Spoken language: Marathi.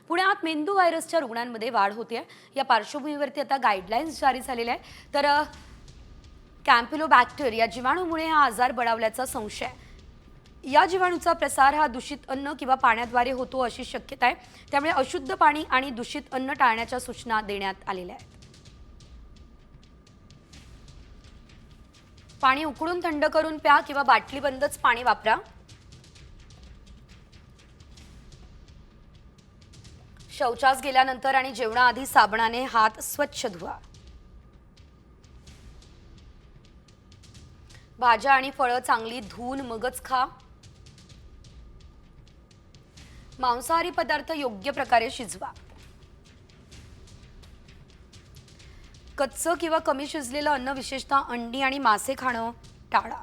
पुण्यात मेंदू व्हायरसच्या रुग्णांमध्ये वाढ होते. या पार्श्वभूमीवरती आता गाईडलाईन्स जारी झालेल्या आहे. तर कॅम्पिलोबॅक्टर या जीवाणूमुळे हा आजार बळावल्याचा संशय आहे. या जीवाणूचा प्रसार हा दूषित अन्न किंवा पाण्याद्वारे होतो अशी शक्यता आहे. त्यामुळे अशुद्ध पाणी आणि दूषित अन्न टाळण्याच्या सूचना देण्यात आलेल्या आहेत. पाणी उकळून थंड करून प्या किंवा बाटलीबंदच पाणी वापरा. शौचास गेल्यानंतर आणि जेवणाआधी साबणाने हात स्वच्छ धुवा. भाज्या आणि फळं चांगली धुवून मगच खा. मांसाहारी पदार्थ योग्य प्रकारे शिजवा. कच्चं किंवा कमी शिजलेलं अन्न विशेषतः अंडी आणि मासे खाणं टाळा.